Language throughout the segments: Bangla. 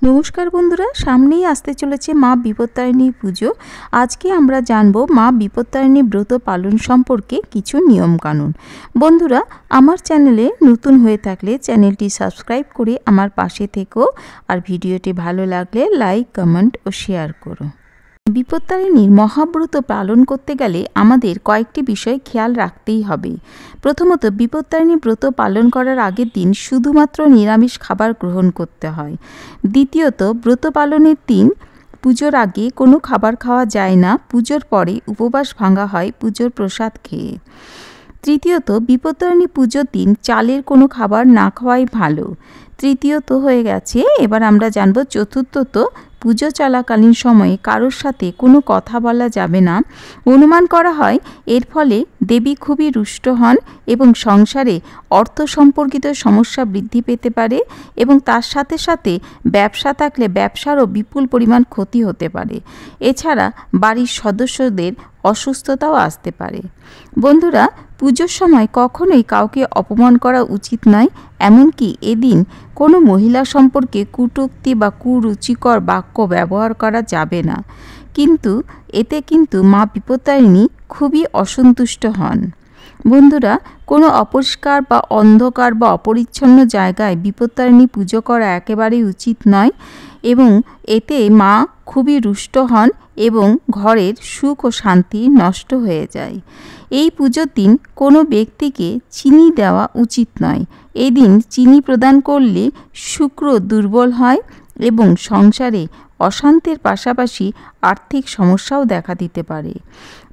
নমস্কার বন্ধুরা, সামনেই আসতে চলেছে মা বিপত্তারিণী পুজো। আজকে আমরা জানব মা বিপত্তারিণী ব্রত পালন সম্পর্কে কিছু নিয়মকানুন। বন্ধুরা, আমার চ্যানেলে নতুন হয়ে থাকলে চ্যানেলটি সাবস্ক্রাইব করে আমার পাশে থেকো, আর ভিডিওটি ভালো লাগলে লাইক, কমেন্ট ও শেয়ার করো। বিপত্তারিণীর মহাব্রত পালন করতে গেলে আমাদের কয়েকটি বিষয় খেয়াল রাখতেই হবে। প্রথমত, বিপত্তারিণী ব্রত পালন করার আগের দিন শুধুমাত্র নিরামিষ খাবার গ্রহণ করতে হয়। দ্বিতীয়ত, ব্রত পালনের দিন পুজোর আগে কোনো খাবার খাওয়া যায় না, পুজোর পরে উপবাস ভাঙা হয় পুজোর প্রসাদ খেয়ে। তৃতীয়ত, বিপত্তারিণী পুজোর দিন চালের কোনো খাবার না খাওয়াই ভালো। তৃতীয়ত হয়ে গেছে, এবার আমরা জানব চতুর্থত, পুজো চলাকালীন সময়ে কারোর সাথে কোনো কথা বলা যাবে না। অনুমান করা হয় এর ফলে দেবী খুবই রুষ্ট হন এবং সংসারে অর্থ সম্পর্কিত সমস্যা বৃদ্ধি পেতে পারে, এবং তার সাথে সাথে ব্যবসা থাকলে ব্যবসারও বিপুল পরিমাণ ক্ষতি হতে পারে। এছাড়া বাড়ির সদস্যদের অসুস্থতাও আসতে পারে। বন্ধুরা, পুজোর সময় কখনোই কাউকে অপমান করা উচিত নয়। এমনকি এদিন কোনো মহিলা সম্পর্কে কটূক্তি বা কুরুচিকর বাক্য ব্যবহার করা যাবে না। এতে কিন্তু মা বিপত্তারিণী খুবই অসন্তুষ্ট হন। বন্ধুরা, কোনো অপরিষ্কার বা অন্ধকার বা অপরিচ্ছন্ন জায়গায় বিপত্তারিণী পুজো করা একেবারেই উচিত নয়, এবং এতে মা খুবই রুষ্ট হন এবং ঘরের সুখ ও শান্তি নষ্ট হয়ে যায়। এই পুজোর দিন কোনো ব্যক্তিকে চিনি দেওয়া উচিত নয়। এদিন চিনি প্রদান করলে শুক্র দুর্বল হয় এবং সংসারে অশান্তির পাশাপাশি আর্থিক সমস্যাও দেখা দিতে পারে।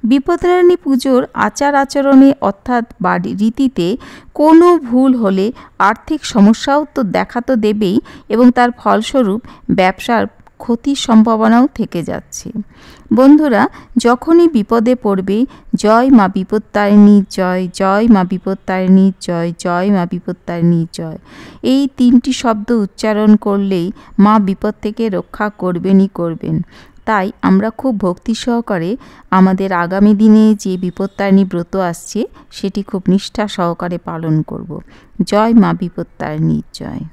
বিপত্তারিণী পুজোর আচার আচরণে অর্থাৎ বাড়ি রীতিতে কোনো ভুল হলে আর্থিক সমস্যাও তো দেখা তো দেবেই, এবং তার ফলস্বরূপ ব্যবসার ক্ষতির সম্ভাবনাও থেকে যাচ্ছে। বন্ধুরা, যখনই বিপদে পড়বে জয় মা বিপত্তারিণী জয়, জয় মা বিপত্তারিণী জয়, জয় মা বিপত্তারিণী জয়, এই তিনটি শব্দ উচ্চারণ করলেই মা বিপদ থেকে রক্ষা করবেনই করবেন। তাই আমরা খুব ভক্তি সহকারে আমাদের আগামী দিনে যে বিপত্তারিণী ব্রত আসছে সেটি খুব নিষ্ঠা সহকারে পালন করব। জয় মা বিপত্তারিণী জয়।